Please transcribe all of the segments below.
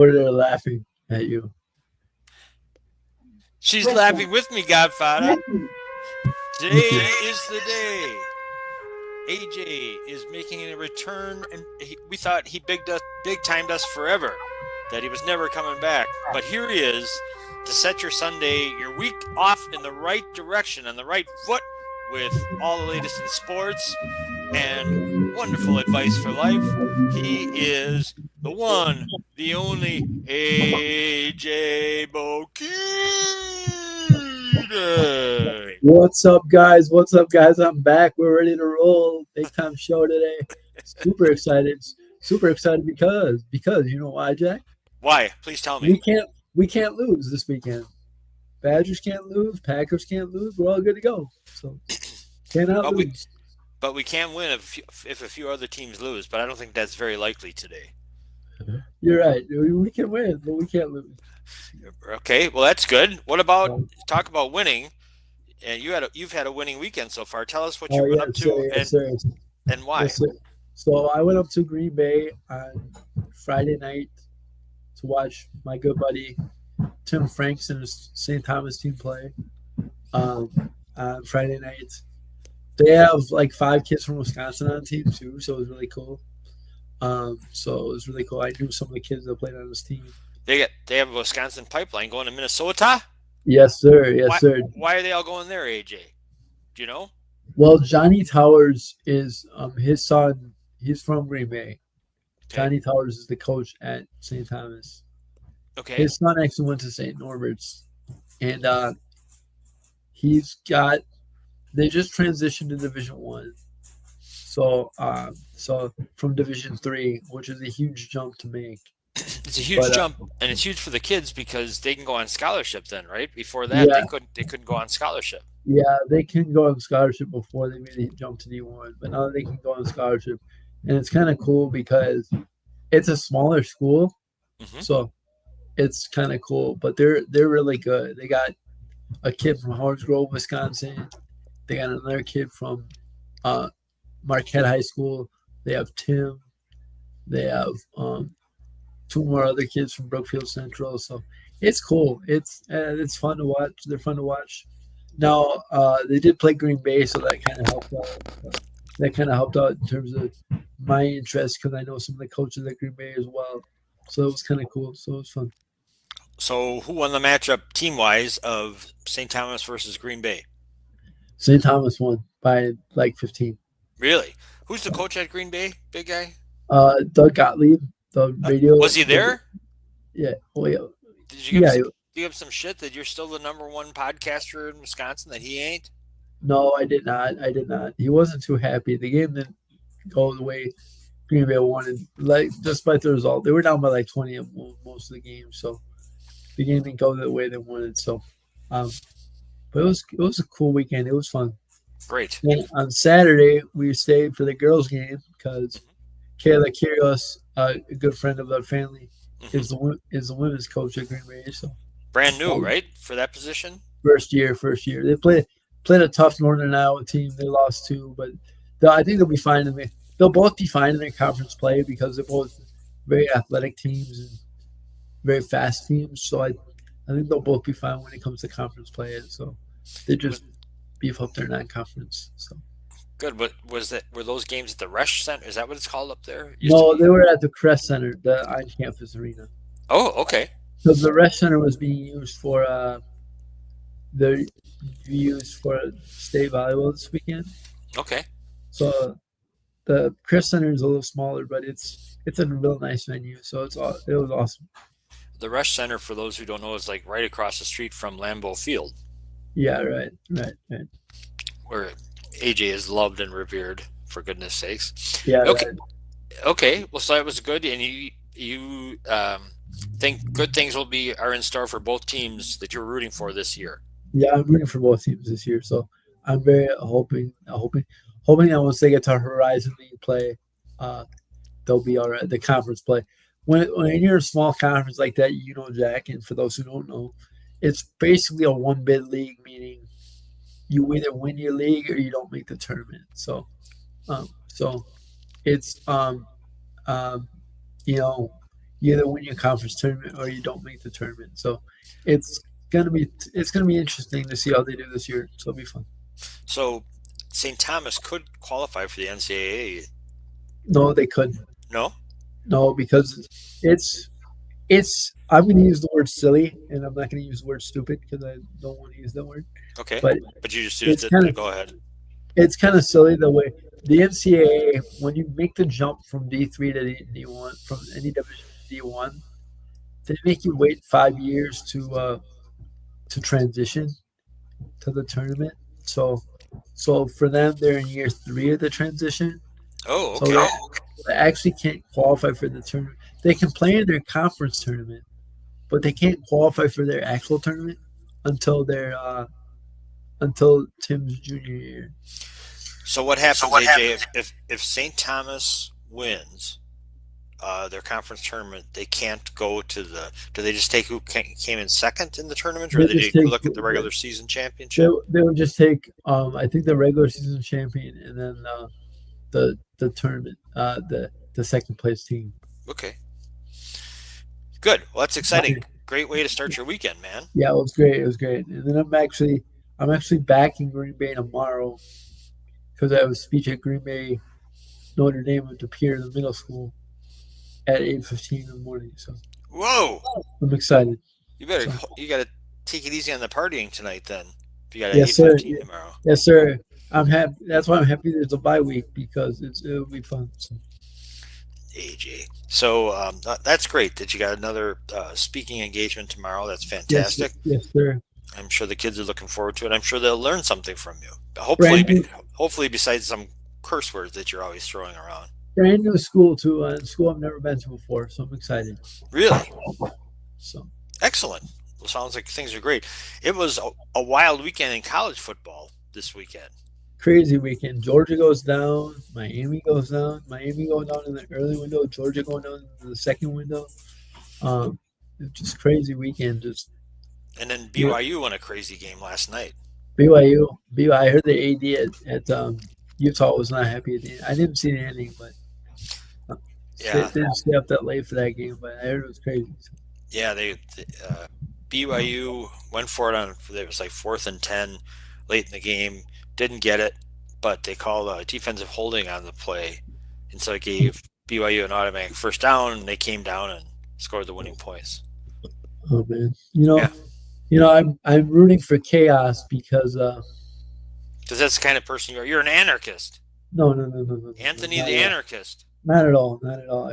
Or they're laughing at you. She's laughing with me, Godfather. Thank Today you. is the day. AJ is making a return, and we thought he big timed us forever, that he was never coming back. But here he is to set your Sunday, your week off in the right direction, on the right foot, with all the latest in sports and wonderful advice for life. He is the one, the only AJ Bokita. What's up, guys? What's up, guys? I'm back. We're ready to roll. Big time show today. Super excited. Super excited because you know why, Jack? Why? Please tell me. We can't lose this weekend. Badgers can't lose. Packers can't lose. We're all good to go. So cannot But we lose. but we can win if a few other teams lose. But I don't think that's very likely today. You're right. We can win, but we can't lose. Okay, well that's good. What about So, talk about winning? And you've had a winning weekend so far. Tell us what oh you've been up yes, sir. to Yes, sir. and why. Yes, sir. So I went up to Green Bay on Friday night to watch my good buddy Tim Franks and his St. Thomas team play on Friday night. They have like 5 kids from Wisconsin on the team too, so it was really cool. So it was really cool. I knew some of the kids that played on this team. They have a Wisconsin pipeline going to Minnesota. Yes, sir. Yes, Why sir. why are they all going there, AJ? Do you know? Well, Johnny Towers is his son. He's from Green Bay. Okay. Johnny Towers is the coach at St. Thomas. Okay. His son actually went to St. Norbert's, and he's got. They just transitioned to Division One, so from Division 3, which is a huge jump to make. It's a huge But jump, and it's huge for the kids because they can go on scholarship then, right? Before that, yeah, they couldn't go on scholarship. yeah, they can go on scholarship before they made the jump to D1, but now they can go on scholarship, and it's kind of cool because it's a smaller school, Hmm. so it's kind of cool. But they're really good. They got a kid from Howard Grove, Wisconsin. They got another kid from uh, Marquette High School. They have Tim. They have two more other kids from Brookfield Central. So it's cool. It's fun to watch. They're fun to watch. Now they did play Green Bay, so that kind of helped out. That kind of helped out in terms of my interest because I know some of the coaches at Green Bay as well. So it was kind of cool. So it was fun. So who won the matchup team wise of St. Thomas versus Green Bay? St. Thomas won by like 15. Really? Who's the coach at Green Bay? Big guy? Doug Gottlieb, the radio. Was he there? Yeah. Oh yeah. Did you Yeah. give him some shit that you're still the number one podcaster in Wisconsin that he ain't? No, I did not. I did not. He wasn't too happy. The game didn't go the way Green Bay wanted. Like despite the result, they were down by like 20 at most of the game. So the game didn't go the way they wanted. So, um, but it was a cool weekend. It was fun. Great. And on Saturday we stayed for the girls' game because Kayla Kyrgios, a good friend of our family, Hmm. is the women's coach at Green Bay. So Brand new, um, right? For that position? first year. They played a tough Northern Iowa team. They lost two, but I think they'll be fine they'll both be fine in their conference play because they're both very athletic teams and very fast teams. So I think they'll both be fine when it comes to conference play. And so they Was just beef up their non-conference. So good. But were those games at the Rush Center? Is that what it's called up there? Used to no, be. they were at the Crest Center, the on-campus arena. Oh, okay. So the Rest Center was being used for the used for state volleyball this weekend. Okay. So the Crest Center is a little smaller, but it's a real nice venue. So it was awesome. The Rush Center, for those who don't know, is like right across the street from Lambeau Field, Yeah, right. where AJ is loved and revered. For goodness sakes. Yeah, Okay. right. Okay. Well, so that was good, and you think good things are in store for both teams that you're rooting for this year. Yeah, I'm rooting for both teams this year. So I'm very hoping that once they get to Horizon League play, uh, they'll be all right. The conference play. When you're a small conference like that, you know, Jack, and for those who don't know, it's basically a one bid league, meaning you either win your league or you don't make the tournament. So it's um, you know, you either win your conference tournament or you don't make the tournament. So it's gonna be interesting to see how they do this year. So it'll be fun. So St. Thomas could qualify for the NCAA. No, they couldn't. No? No, because it's I'm going to use the word silly, and I'm not going to use the word stupid because I don't want to use that word. Okay. But But you just used it's it. kind of Go ahead. it's kind of silly the way the NCAA, when you make the jump from D3 to D1, from any division to D1, they make you wait 5 years to transition to the tournament. So for them, they're in year 3 of the transition. Oh, So okay. they actually can't qualify for the tournament. They can play in their conference tournament, but they can't qualify for their actual tournament until until Tim's junior year. So what happens, AJ, if St. Thomas wins their conference tournament, they can't go to the. Do they just take who came in second in the tournament, or They do just they take look at the regular season they, championship? they would just take I think the regular season champion and then the tournament the second place team. Okay, good. Well, that's exciting. Great way to start your weekend, man. Yeah, it was great. It was great. And then I'm actually back in Green Bay tomorrow because I have a speech at Green Bay Notre Dame with Pier in the middle school at 8:15 in the morning. So Whoa! I'm excited. You better So you got to take it easy on the partying tonight, then. If you got an yes, sir. 8:15 tomorrow. Yes, sir. I'm happy. That's why I'm happy there's a bye week because it'll be fun. So. AJ. So that's great that you got another speaking engagement tomorrow. That's Yes, fantastic. yes, sir. I'm sure the kids are looking forward to it. I'm sure they'll learn something from you. Brand new, Hopefully, besides some curse words that you're always throwing around. brand new school too. School I've never been to before, so I'm excited. Really So excellent. Well, sounds like things are great. It was a wild weekend in college football this weekend. crazy weekend. Georgia goes down. Miami goes down. Miami going down in the early window. Georgia going down in the second window. It's just crazy weekend. Just And then yeah. BYU won a crazy game last night. BYU. I heard the AD at Utah was not happy at the end. I didn't see the ending, but didn't stay up that late for that game. But I heard it was crazy. So. Yeah, BYU went for it on. It was like 4th and 10 late in the game. Didn't get it, but they called a defensive holding on the play, and so it gave BYU an automatic first down. And they came down and scored the winning points. Oh man, I'm rooting for chaos because that's the kind of person you are. You're an anarchist. No. Anthony the anarchist. Not at all. Not at all.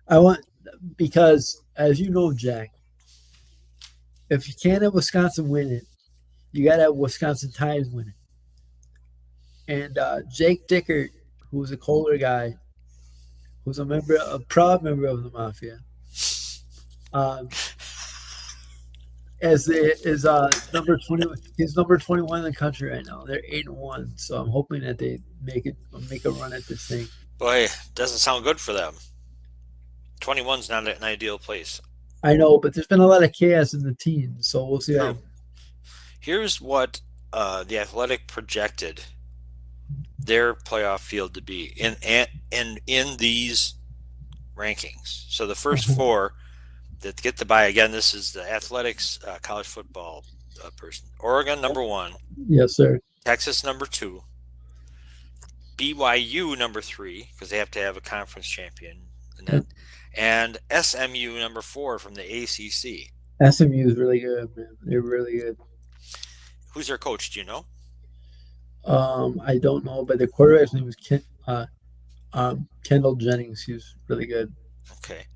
I want because as you know, Jack, if you can't have Wisconsin win it, you got to have Wisconsin Tides win it. And Jake Dickert, who's a Kohler guy, who's a proud member of the Mafia, is number 20. He's number 21 in the country right now. They're 8-1, so I'm hoping that they make a run at this thing. Boy, doesn't sound good for them. 21's not an ideal place. I know, but there's been a lot of chaos in the teens, so we'll see. Here's what the Athletic projected their playoff field to be in these rankings. So the first 4 that get the bye, again, this is the Athletics college football person. Oregon number 1. Yes, sir. Texas number 2. BYU number 3 because they have to have a conference champion. And SMU number 4 from the ACC. SMU is really good, man. They're really good. Who's their coach? Do you know? I don't know, but the quarterback's name was Kendall Jennings. He's really good. Okay.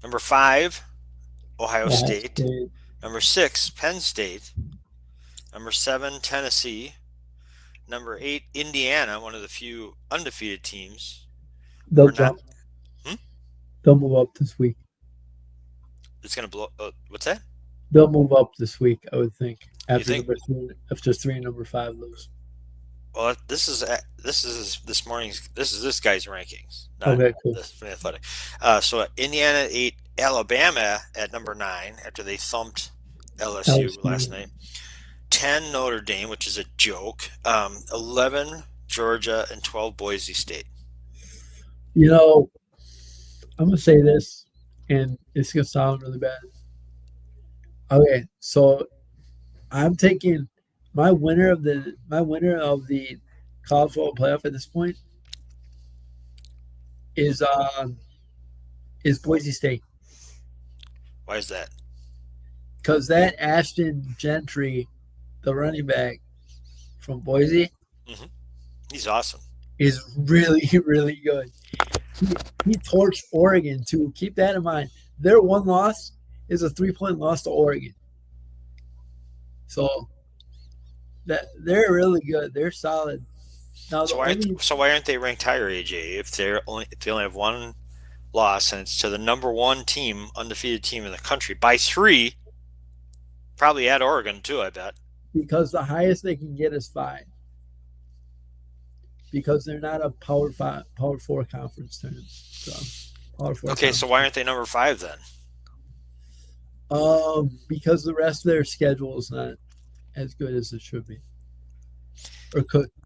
Number 5, Ohio State. Number 6, Penn State. Number 7, Tennessee. Number 8, Indiana, one of the few undefeated teams. They'll jump. They'll move up this week. It's going to blow. What's that? They'll move up this week, I would think. After think? 3 and number 5 lose. Well, this is this guy's rankings. Okay, cool. This from the Athletic. So Indiana 8, Alabama at number 9 after they thumped LSU last night. 10 Notre Dame, which is a joke. 11 Georgia and 12 Boise State. I'm gonna say this, and it's gonna sound really bad. Okay, so I'm taking my winner of the college football playoff at this point is is Boise State, Why is that? because that Ashton Gentry, the running back from Boise, hmm He's awesome. is really really good. He torched Oregon too. Keep that in mind. Their one loss is a 3-point loss to Oregon. So that they're really good. They're solid. Now the only So why aren't they ranked higher, AJ? If they only have one loss and it's to the number one team, undefeated team in the country by 3, probably at Oregon too. I bet. because the highest they can get is 5. Because they're not a power 4 conference tournament. So power 4 Okay, conference. so why aren't they number 5 then? Because the rest of their schedule is not as good as it should be, or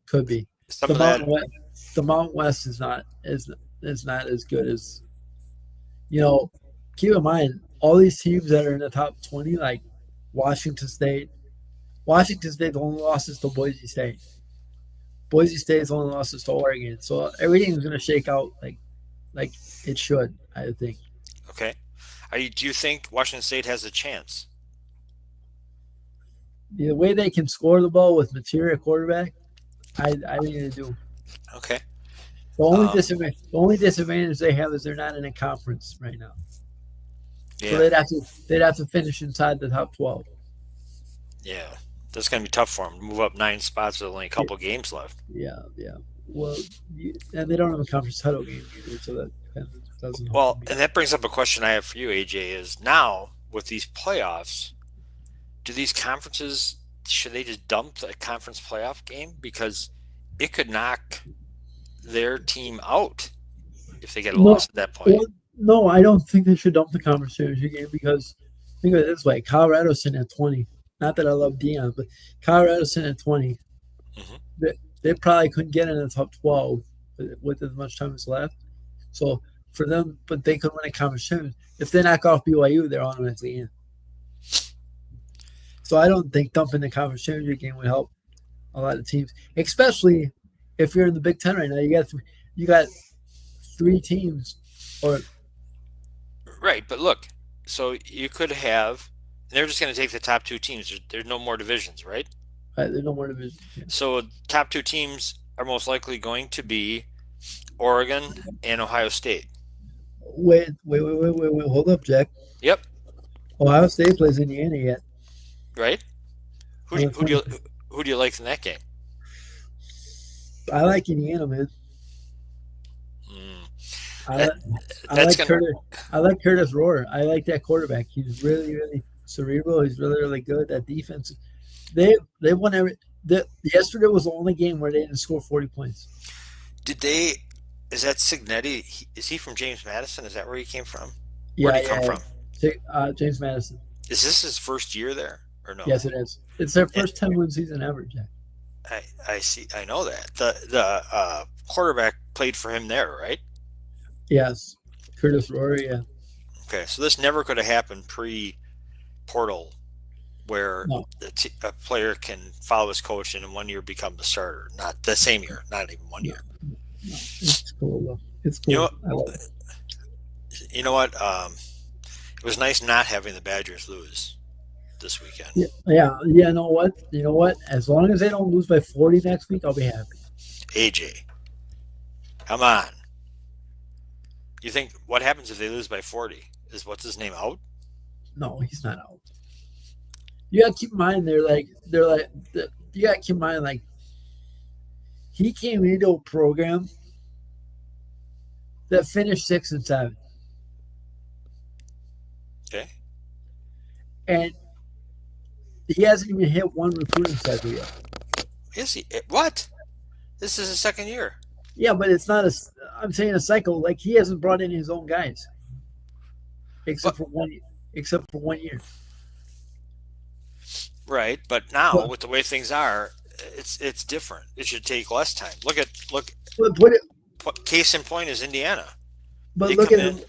could be. Some The of that. Mountain West, the Mountain West is not as good as, you know. Keep in mind all these teams that are in the top 20, like Washington State. Washington State's only losses to Boise State. Boise State's only losses to Oregon. So everything's gonna shake out like it should, I think. Okay. Do you think Washington State has a chance? The way they can score the ball with material quarterback, I think they do. Okay. The only disadvantage they have is they're not in a conference right now. So Yeah. they'd have to finish inside the top 12. Yeah. That's going to be tough for them to move up 9 spots with only a couple games left. Yeah, yeah. Well, and they don't have a conference title game either, so that doesn't help Well, them. and that brings up a question I have for you, AJ, is now with these playoffs, do these conferences, should they just dump the conference playoff game? Because it could knock their team out if they get a loss at that point. Well, no, I don't think they should dump the conference championship game because think of it this way: Colorado's sitting at 20. Not that I love Dion, but Colorado's sitting at 20. Mhm. They probably couldn't get in the top 12 with as much time as left. So for them, but they could win a conference championship. If they knock off BYU, they're automatically in. So I don't think dumping the conference championship game would help a lot of teams, especially if you're in the Big Ten right now. You got 3 teams, or Right, but look, so you could have, they're just going to take the top 2 teams. There's no more divisions, right? there's no more division. Yeah. So top 2 teams are most likely going to be Oregon and Ohio State. Wait, hold up, Jack. Yep. Ohio State plays Indiana yet. Right. Who do you like in that game? I like Indiana, man. I like Curtis Rohr. I like that quarterback. He's really, really cerebral. He's really, really good. That defense. They won yesterday was the only game where they didn't score 40 points. Did they? Is that Signetti? Is he from James Madison? Is that where he came from? Yeah, Where did he come from? James Madison. Is this his first year there or no? Yes, it is. It's their first 10-win season ever, Jack. I see. I know that the quarterback played for him there, right? Yes, Curtis Rohr. Yeah. Okay, so this never could have happened pre-portal, where a player can follow his coach and in 1 year become the starter. Not the same year, not even 1 year. No, it's cool though. It's cool. You know what? It was nice not having the Badgers lose this weekend. Yeah. You know what? As long as they don't lose by 40 next week, I'll be happy. AJ, come on. You think what happens if they lose by 40? Is what's his name out? No, he's not out. You gotta keep in mind you gotta keep in mind like he came into a program that finished 6 and 7. Okay. And he hasn't even hit one recruiting cycle yet. Is he? What? This is his second year. Yeah, but it's not I'm saying a cycle. Like he hasn't brought in his own guys, except for 1 year. Except for 1 year. Right, but now with the way things are, it's different. It should take less time. Look. But Case in point is Indiana. But They look come at in,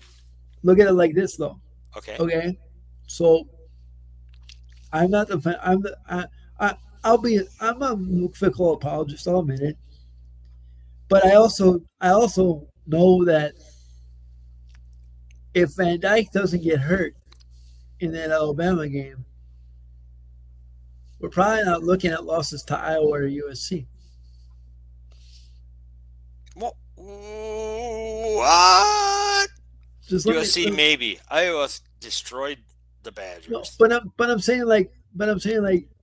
look at it like this though. Okay. Okay, so I'm not the I'm the I'm a fickle apologist. I'll admit it, but I also know that if Van Dyke doesn't get hurt in that Alabama game, we're probably not looking at losses to Iowa or USC. What? Just USC maybe. Iowa destroyed the no, Badgers. but I'm saying like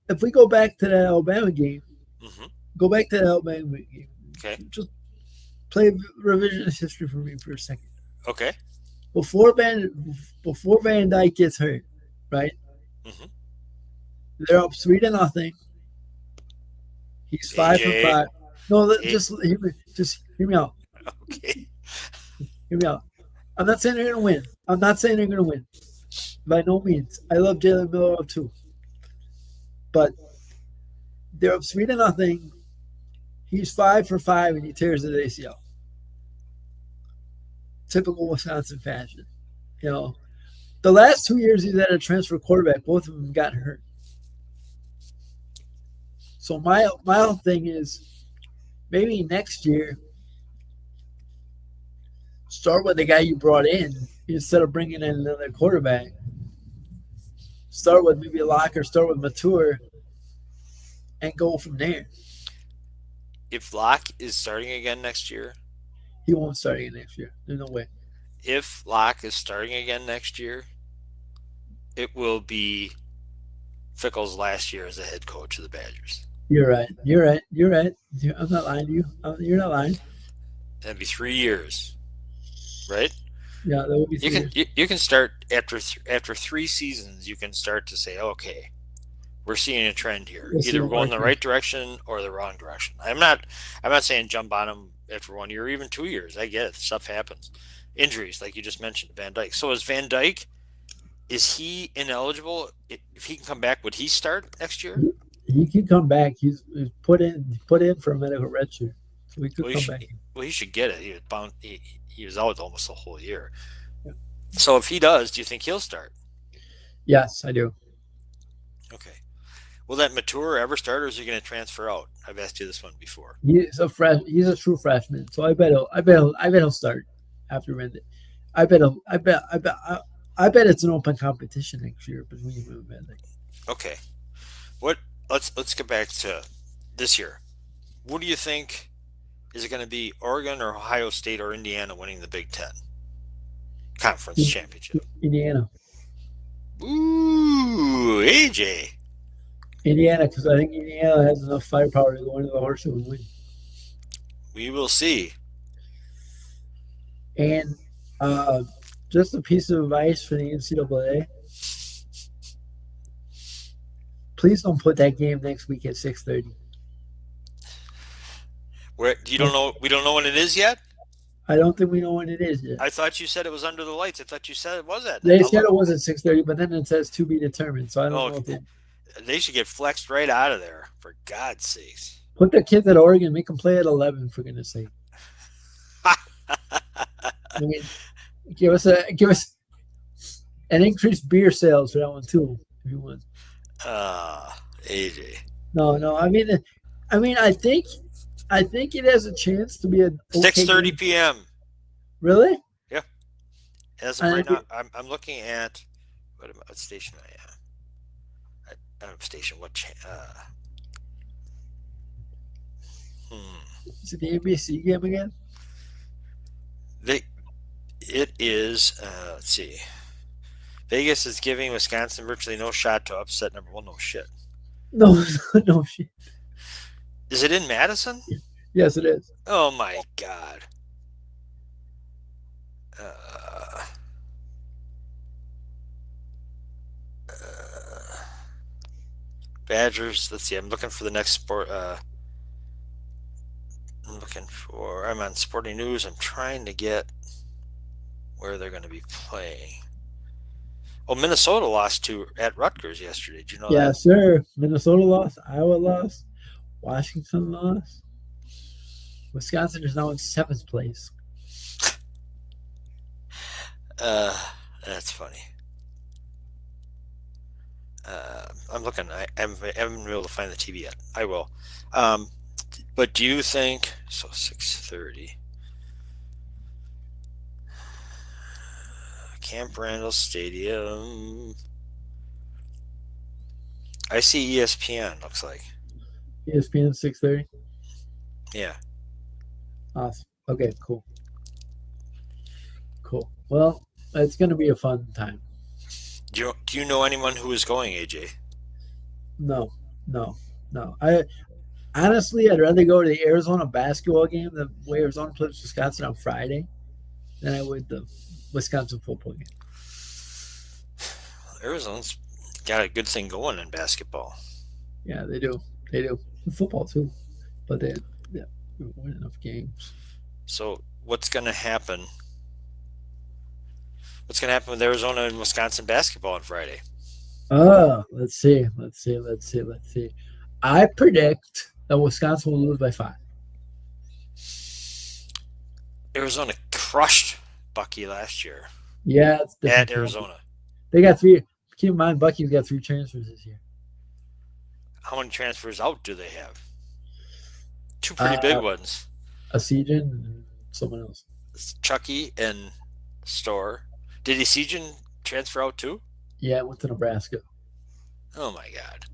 if we go back to that Alabama game, Mm-hmm. go back to that Alabama game. Okay. Just play revisionist history for me for a second. Okay. Before Van Dyke gets hurt, right? Mm-hmm. They're up 3-0. He's 5 for AJ. 5. No, just hear me out. Okay. Hear me out. I'm not saying they're gonna win. I'm not saying they're gonna win. By no means. I love Jalen Miller up too. But they're up 3-0. He's 5 for 5 and he tears his ACL. Typical Wisconsin fashion. You know, the last 2 years he's had a transfer quarterback. Both of them got hurt. So my whole thing is maybe next year start with the guy you brought in instead of bringing in another quarterback. Start with maybe Locker, start with Mature, and go from there. If Locke is starting again next year, he won't start again next year. There's no way. If Locke is starting again next year, it will be Fickell's last year as a head coach of the Badgers. You're right. I'm not lying to you. You're not lying. That'd be 3 years, right? Yeah, that would be 3 years. You can start after 3 seasons. You can start to say, okay, we're seeing a trend here. Either we're going the right direction or the wrong direction. I'm not saying jump on them after 1 year or even 2 years. I get it. Stuff happens. Injuries, like you just mentioned, Van Dyke. So is Van Dyke? Is he ineligible? If he can come back, would he start next year? He can come back. He's put in for a medical redshirt, so he could come back. Well, he should get it. He was bound. He was out almost the whole year. Yeah. So if he does, do you think he'll start? Yes, I do. Okay. Will that Mature ever start, or is he going to transfer out? I've asked you this one before. He's a true freshman, so I bet he'll start after Rendet. I bet it's an open competition next year between him and Van Dyke. Okay. Let's get back to this year. What do you think? Is it going to be Oregon or Ohio State or Indiana winning the Big Ten Conference Championship? Indiana. Ooh, AJ. Indiana, because I think Indiana has enough firepower to go into the horseshoe and win. We will see. And just a piece of advice for the NCAA. Please don't put that game next week at 6:30. We don't know when it is yet? I don't think we know when it is yet. I thought you said it was under the lights. I thought you said it was at. They said it was at 6:30, but then it says to be determined. So I don't know. They should get flexed right out of there, for God's sakes. Put the kids at Oregon, make them play at 11, for goodness sake. I mean, give us an increased beer sales for that one too, if you want. AJ. No. I mean, I think it has a chance to be a 6:30 p.m. Really? Yeah. As of right now, I'm looking at what station I am. Station. What? Is it the NBC game again? It is. Let's see. Vegas is giving Wisconsin virtually no shot to upset number one. No shit. No shit. Is it in Madison? Yes, it is. Oh my God. Badgers. Let's see. I'm looking for the next sport. I'm on Sporting News. I'm trying to get where they're going to be playing. Oh, Minnesota lost at Rutgers yesterday. Did you know that? Yes, sir. Minnesota lost. Iowa lost. Washington lost. Wisconsin is now in 7th place. That's funny. I'm looking. I haven't been able to find the TV yet. I will. Um, but do you think so? 6:30. Camp Randall Stadium. I see ESPN. Looks like. ESPN 6:30. Yeah. Awesome. Okay, cool. Cool. Well, it's going to be a fun time. Do you know anyone who is going, AJ? No, no, no. I honestly, I'd rather go to the Arizona basketball game, the way Arizona plays Wisconsin on Friday, than I would the Wisconsin football game. Arizona's got a good thing going in basketball. Yeah, they do. They do. Football too, but they win enough games. So what's going to happen? What's going to happen with Arizona and Wisconsin basketball on Friday? Let's see. I predict that Wisconsin will lose by 5. Arizona crushed Bucky last year Yeah, it's different. at Arizona. They got 3. Keep in mind, Bucky's got 3 transfers this year. How many transfers out do they have? 2 pretty big ones. A Sejan and someone else. It's Chucky and Store. Did Sejan transfer out too? Yeah, it went to Nebraska. Oh my God.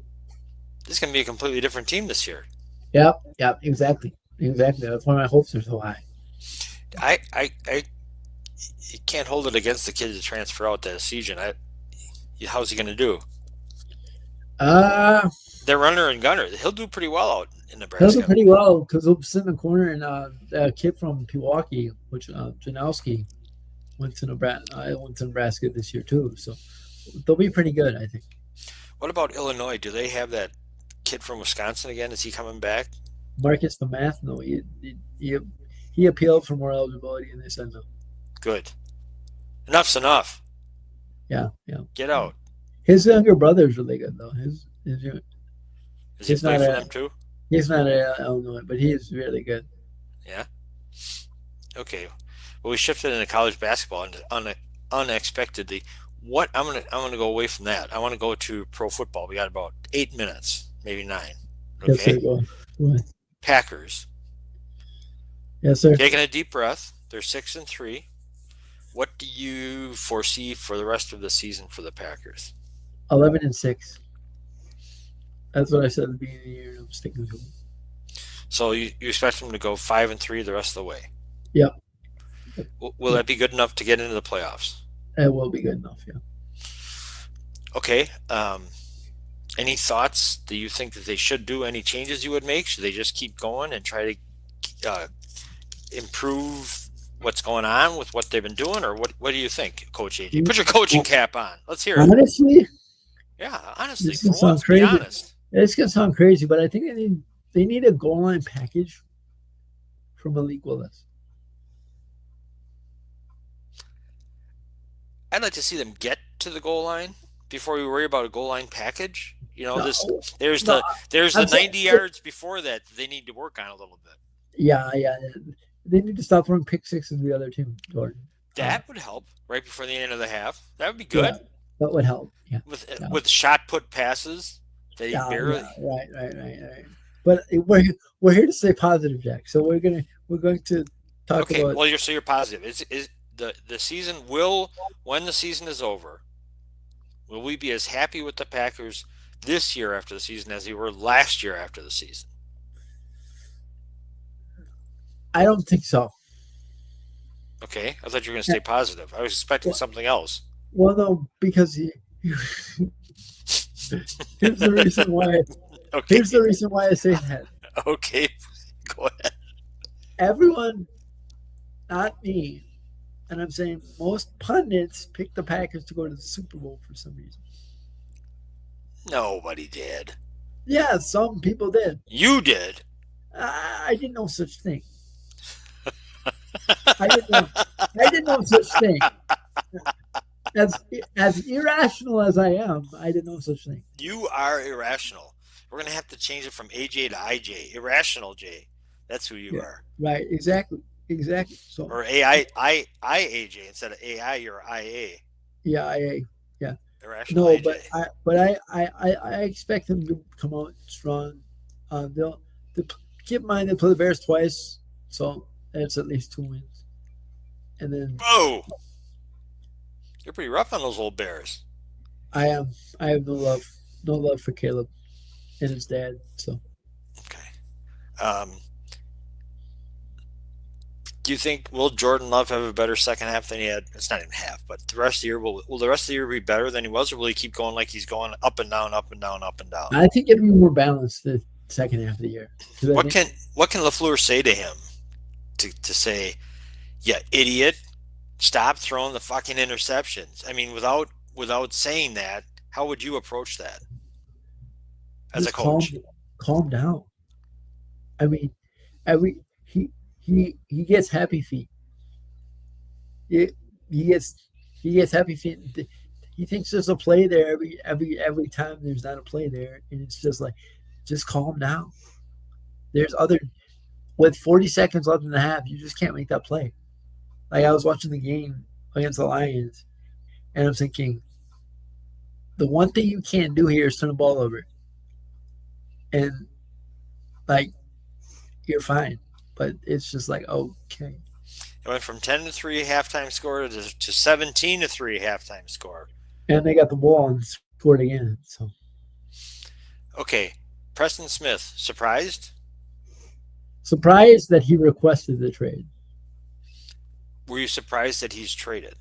This is going to be a completely different team this year. Yep, exactly. That's why my hopes are so high. You can't hold it against the kid to transfer out to Sejan. How's he going to do? They're runner and gunner. He'll do pretty well out in Nebraska. He'll do pretty well because he'll sit in the corner, and a kid from Pewaukee, which Janowski, went to Nebraska this year too. So they'll be pretty good, I think. What about Illinois? Do they have that kid from Wisconsin again? Is he coming back? Marcus the Math? No, he appealed for more eligibility, and they said no. Good. Enough's enough. Yeah. Get out. His younger brother's really good though. Is he play for them too? He's not at Illinois, but he is really good. Yeah. Okay. Well, we shifted into college basketball unexpectedly. What I'm gonna go away from that. I want to go to pro football. We got about 8 minutes, maybe 9. Okay. Yes, sir. Go ahead. Packers. Yes, sir. Taking a deep breath. They're 6-3. What do you foresee for the rest of the season for the Packers? 11-6. That's what I said at the beginning of the year. I'm sticking to it. So you expect them to go 5-3 the rest of the way? Yep. Will that be good enough to get into the playoffs? It will be good enough, yeah. Okay. Any thoughts? Do you think that they should do any changes you would make? Should they just keep going and try to improve what's going on with what they've been doing? Or what do you think, Coach AJ? Put your coaching cap on. Let's hear it. Honestly, for once, be honest. It's going to sound crazy, but I think they need a goal line package from Malik Willis. I'd like to see them get to the goal line before we worry about a goal line package. There's the 90 yards before that they need to work on a little bit. Yeah. They need to stop throwing pick sixes to the other team, Jordan. That would help right before the end of the half. That would be good. Yeah, that would help. Yeah. With shot put passes. They barely. Right. But we're here to stay positive, Jack. So we're going to talk about. Well, you're positive. Is the season when the season is over, will we be as happy with the Packers this year after the season as we were last year after the season? I don't think so. Okay, I thought you were going to stay positive. I was expecting something else. Well, no, because here's the reason why. Okay. Here's the reason why I say that. Okay, go ahead. Everyone, not me, and I'm saying most pundits picked the Packers to go to the Super Bowl for some reason. Nobody did. Yeah, some people did. You did. I didn't know such thing. I didn't know such thing. As irrational as I am, I didn't know such thing. You are irrational. We're gonna have to change it from AJ to IJ. Irrational J. That's who you are. Right. Exactly. So or AJ instead of AI. You're IA. Yeah, yeah. Irrational No, AJ. I expect them to come out strong. They'll keep in mind they play the Bears twice, so that's at least 2 wins. And then Whoa, you're pretty rough on those old Bears. I am I have no love for Caleb and his dad. So Okay. Um, do you think will Jordan Love have a better second half than he had? It's not even half, but the rest of the year will the rest of the year be better than he was, or will he keep going like he's going up and down, up and down, up and down? I think it'll be more balanced the second half of the year because I What think can what can Lafleur say to him to say, yeah, idiot, stop throwing the fucking interceptions? I mean, without saying that, how would you approach that as a just coach? calm down. I mean, every he gets happy feet. He, he gets he gets happy feet. He thinks there's a play there every time there's not a play there, and it's just like, just calm down. There's other with 40 seconds left in the half, you just can't make that play. Like I was watching the game against the Lions, and I'm thinking the one thing you can't do here is turn the ball over, and like you're fine. But it's just like okay, It went from 10-3 halftime score to 17-3 halftime score. and they got the ball and scored again. So Okay, Preston Smith, surprised? surprised that he requested the trade. Were you surprised that he's traded?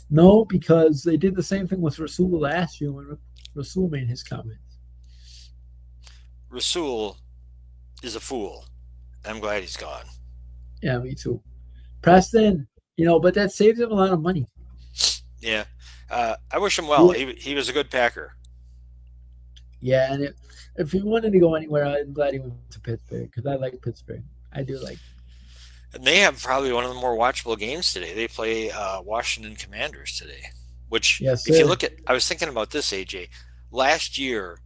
No, because they did the same thing with Rasul last year when Rasul made his comments. Rasul is a fool. I'm glad he's gone. Yeah, me too. Preston, but that saves him a lot of money. Yeah, I wish him well. Yeah, He was a good Packer. yeah, and if he wanted to go anywhere, I'm glad he went to Pittsburgh because I like Pittsburgh. I do like. And they have probably one of the more watchable games today. They play Washington Commanders today. Which, Yes, if you sir. look at, I was thinking about this, AJ. Last year,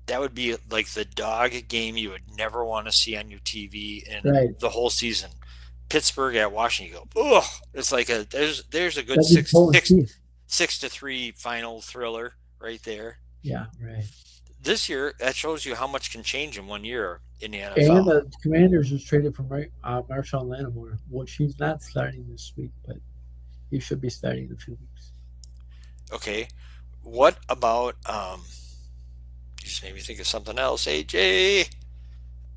that would be like the dog game you would never want to see on your TV in Right. the whole season. Pittsburgh at Washington, you go, ugh! It's like there's a good That'd be pulling teeth. 6-3 final thriller right there. Yeah, right. This year, that shows you how much can change in 1 year in the And NFL. the Commanders just traded for Marshawn Lattimore, which he's not starting this week, but he should be starting in a few weeks. Okay, what about you just made me think of something else, AJ.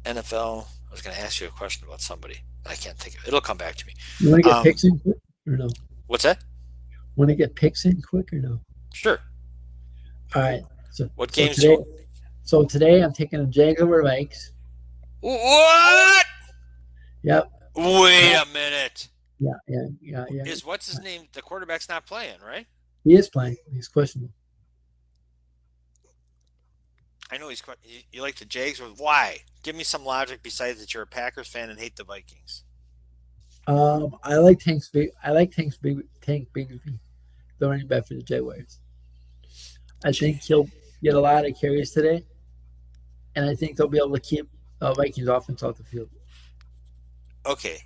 NFL. I was going to ask you a question about somebody. I can't think of it. It'll come back to me. You want to get picks in quick or no? What's that? Want to get picks in quick or no? Sure. All right. What games today? do So today I'm taking the Jags over Vikes. What? Yep. Wait a minute. Yeah. Is what's his name? The quarterback's not playing, right? He is playing. He's questionable. I know he's. You like the Jags? Why? Give me some logic besides that you're a Packers fan and hate the Vikings. I like Tank Bigsby, the running back for the Jaguars. I think he'll get a lot of carries today, and I think they'll be able to keep the Vikings offense off the field. Okay,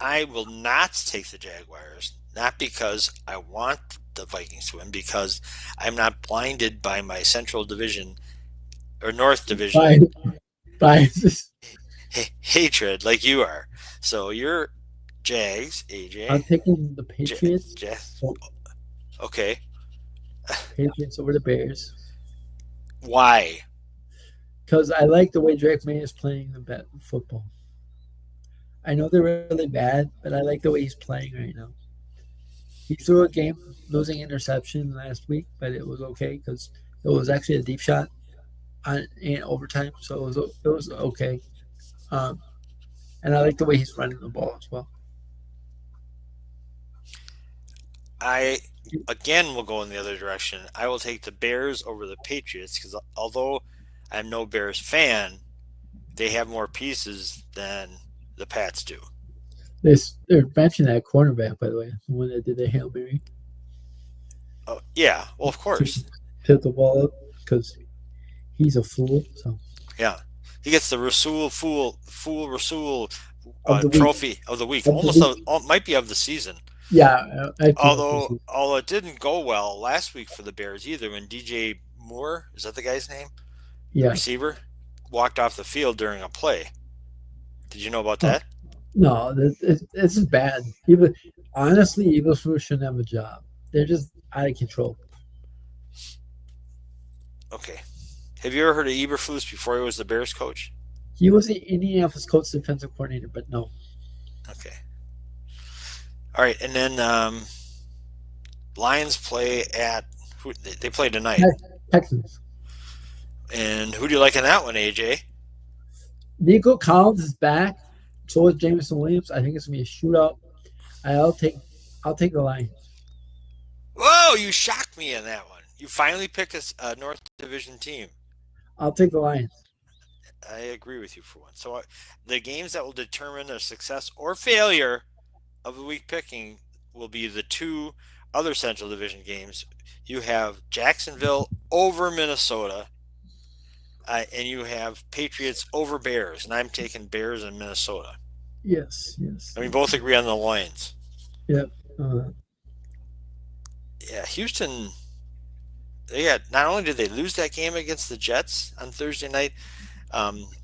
I will not take the Jaguars, not because I want the Vikings to win, because I'm not blinded by my Central Division or North Division Biases. hatred like you are. So you're Jags, AJ. I'm picking the Patriots. Okay. Patriots over the Bears. Why? Because I like the way Drake May is playing the football. I know they're really bad, but I like the way he's playing right now. He threw a game-losing interception last week, but it was okay because it was actually a deep shot in overtime, so it was okay. And I like the way he's running the ball as well. I again will go in the other direction. I will take the Bears over the Patriots because although I'm no Bears fan, they have more pieces than the Pats do. They're benching that cornerback, by the way, the one that did the Hail Mary. Oh yeah, well of course. Tip the ball up because he's a fool. So yeah, he gets the Rasul Rasul of the trophy of the week. Might be of the season. Yeah, I keep up with you. Although it didn't go well last week for the Bears either when DJ Moore, is that the guy's name? The Yeah. receiver, walked off the field during a play. Did you know about Oh, that? no, this is bad. Even honestly, Eagles shouldn't have a job. They're just out of control. Okay. Have you ever heard of Eberflus before he was the Bears coach? He was the Indianapolis Colts defensive coordinator, but no. Okay. All right, and then Lions play at who they play tonight. Texans. And who do you like in that one, AJ? Nico Collins is back. So is Jameson Williams. I think it's gonna be a shootout. I'll take I'll take the Lions. Whoa, you shocked me in that one. You finally picked a North Division team. I'll take the Lions. I agree with you for one. So the games that will determine the success or failure of the week picking will be the two other Central Division games. You have Jacksonville over Minnesota, and you have Patriots over Bears, and I'm taking Bears in Minnesota. Yes, yes. And we both agree on the Lions. Yep. Yeah, Houston. They got not only did they lose that game against the Jets on Thursday night,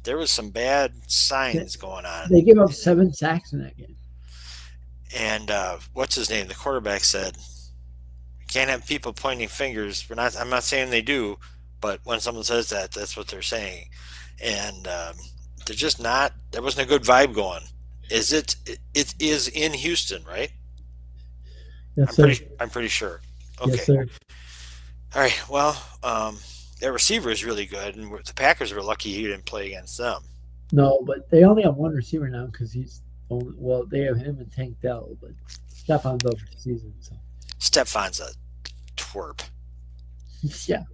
there was some bad signs going on. They gave up 7 sacks in that game. And what's his name? The quarterback said, "You can't have people pointing fingers." I'm not saying they do, but when someone says that, that's what they're saying. And they're just not. There wasn't a good vibe going. Is it? It is in Houston, right? Yes, I'm pretty sure. Okay. Yes, sir. All right. Well, their receiver is really good, and the Packers were lucky he didn't play against them. No, but they only have one receiver now because he's only, well, they have him and Tank Dell, but Stefan's over the season. So Stefan's a twerp. yeah,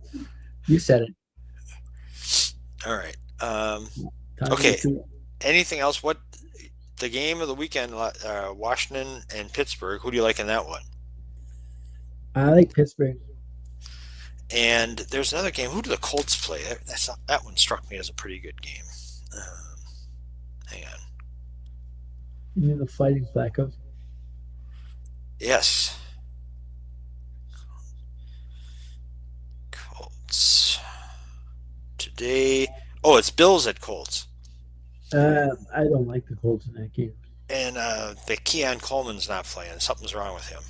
you said it. All right. Time Okay. to- Anything else? What the game of the weekend? Washington and Pittsburgh. Who do you like in that one? I like Pittsburgh. And there's another game. Who do the Colts play? That one struck me as a pretty good game. Hang on. You mean the Fighting Flaccos? Yes. Colts. Today. Oh, it's Bills at Colts. I don't like the Colts in that game. And the Keon Coleman's not playing. Something's wrong with him.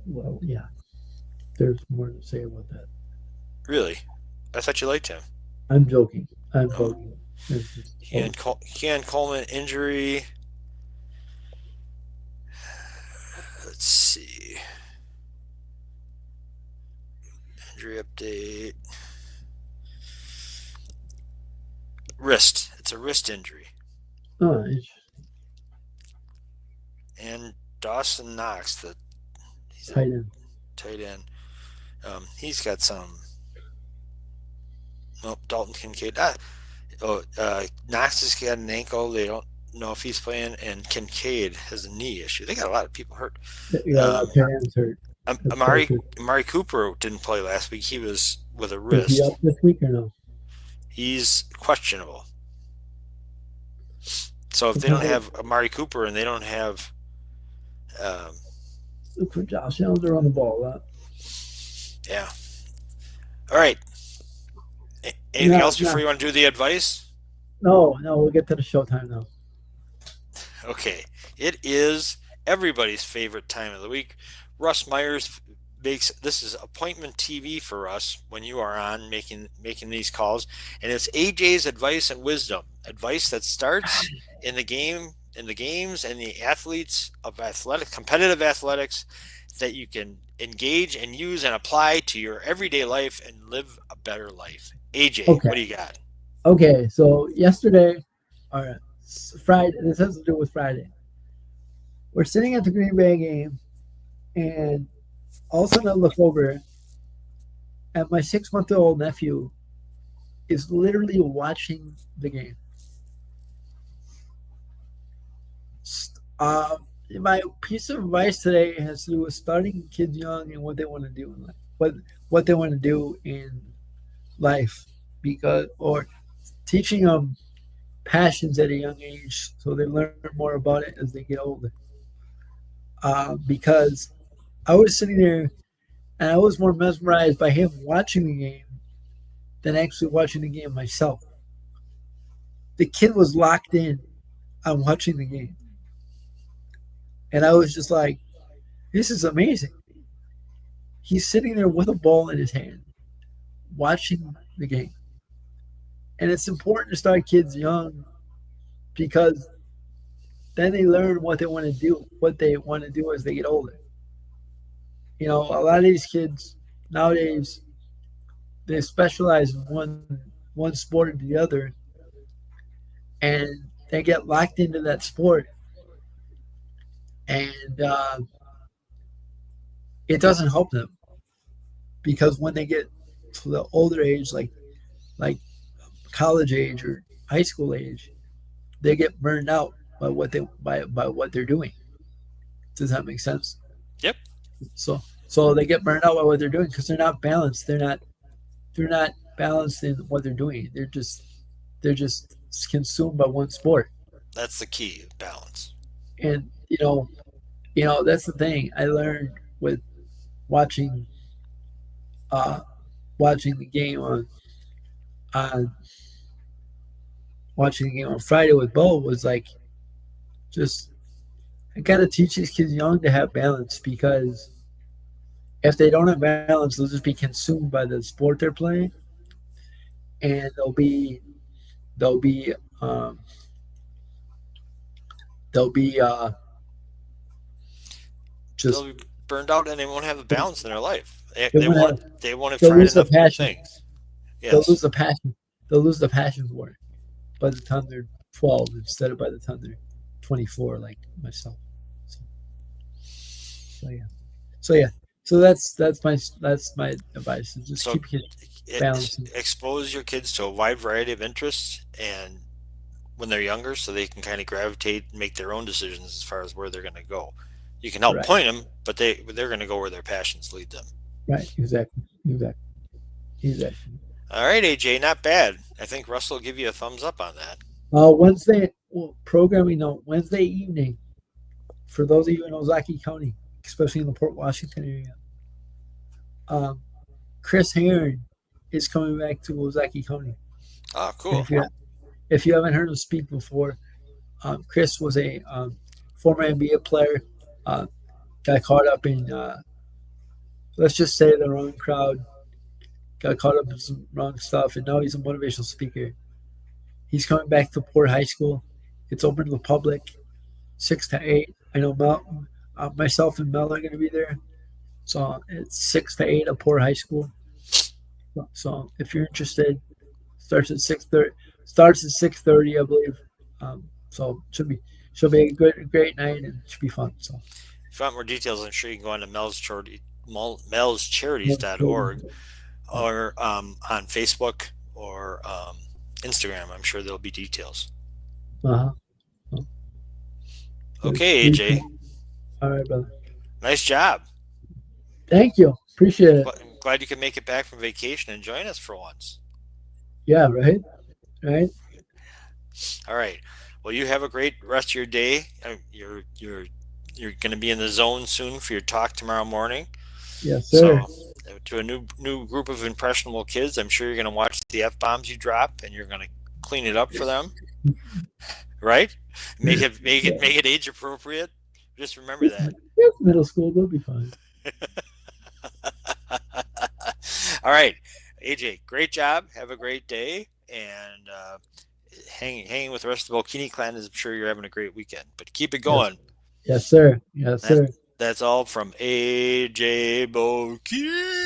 Well, yeah. There's more to say about that. Really? I thought you liked him. I'm joking. I'm joking. Keon Coleman injury. Let's see. Injury update. Wrist. It's a wrist injury. Oh, And Dawson Knox, he's tight end. Tight end. He's got some. Nope, Dalton Kincaid. Knox has got an ankle. They don't know if he's playing, and Kincaid has a knee issue. They got a lot of people hurt. Yeah, tight end's hurt. Amari Cooper didn't play last week. He was with a wrist. Is he up this week or no? He's questionable. So if they don't have Amari Cooper and they don't have look for Josh Allen to run the ball a lot. Yeah. All right. Anything else before you want to do the advice? No, we'll get to the showtime now. Okay. It is everybody's favorite time of the week. Russ Myers makes this is appointment TV for us when you are on making these calls, and it's AJ's advice and wisdom. Advice that starts in the games and the athletes of competitive athletics that you can engage and use and apply to your everyday life and live a better life. AJ, Okay. What do you got? Okay, so yesterday, or Friday, this has to do with Friday. We're sitting at the Green Bay game, and all of a sudden I look over, and my 6-month-old nephew is literally watching the game. My piece of advice today has to do with starting kids young and what they want to do in life, what they want to do in life, or teaching them passions at a young age so they learn more about it as they get older. because I was sitting there and I was more mesmerized by him watching the game than actually watching the game myself. The kid was locked in on watching the game, and I was just like, "This is amazing." He's sitting there with a ball in his hand, watching the game, and it's important to start kids young because then they learn what they want to do, what they want to do as they get older. A lot of these kids nowadays they specialize in one sport or the other, and they get locked into that sport, and it doesn't help them because when they get to the older age, like college age or high school age, they get burned out by what they're doing. Does that make sense? Yep. So they get burned out by what they're doing because they're not balanced. They're not balanced in what they're doing. They're just consumed by one sport. That's the key, balance. And that's the thing I learned with watching uh watching the game on watching the game on Friday with Bo was like just I gotta teach these kids young to have balance because if they don't have balance, they'll just be consumed by the sport they're playing, and they'll be um, they'll be just They'll be burned out and they won't have a balance in their life. They, they they won't have won't they won't have they'll tried lose the enough new passion. things. They'll lose Yes. the passion. They'll lose the passion for it by the time they're 12 instead of by the time they're 24, like myself. So, so yeah. So yeah. So that's my advice. Is just So keep your kids balanced. expose your kids to a wide variety of interests and when they're younger so they can kind of gravitate and make their own decisions as far as where they're going to go. You can help Right. point them, but they're going to go where their passions lead them. Right. Exactly. Exactly. Exactly. All right, AJ, not bad. I think Russell will give you a thumbs up on that. Wednesday programming note Wednesday evening for those of you in Ozaki County, especially in the Port Washington area. Um, Chris Heron is coming back to Ozaki County. Oh, And cool. if you haven't heard him speak before, Chris was a former NBA player. Uh, got caught up in let's just say the wrong crowd. Got caught up in some wrong stuff, and now he's a motivational speaker. He's coming back to Port High School. It's open to the public, 6 to 8. I know myself and Mel are going to be there. So it's 6 to 8 at Port High School. So if you're interested, starts at 6:30. Starts at 6:30, I believe. So should be a great night and it should be fun. So If you want more details, I'm sure you can go on to melscharities.org or on Facebook or Instagram. I'm sure there'll be details. uh-huh. Okay, AJ, All right, brother. nice job. Thank you. Appreciate it. I'm glad you could make it back from vacation and join us for once. Yeah, right. Right. All right. Well, you have a great rest of your day. You're going to be in the zone soon for your talk tomorrow morning. Yes, sir. So, to a new group of impressionable kids, I'm sure you're going to watch the f bombs you drop, and you're going to clean it up for them. Right? Make it age appropriate. Just remember that. It's middle school. They'll be fine. All right, AJ, great job. Have a great day, and hanging with the rest of the Bokini clan is I'm sure you're having a great weekend. But keep it going. Yes, sir. Yes, sir. That's all from AJ Bokini.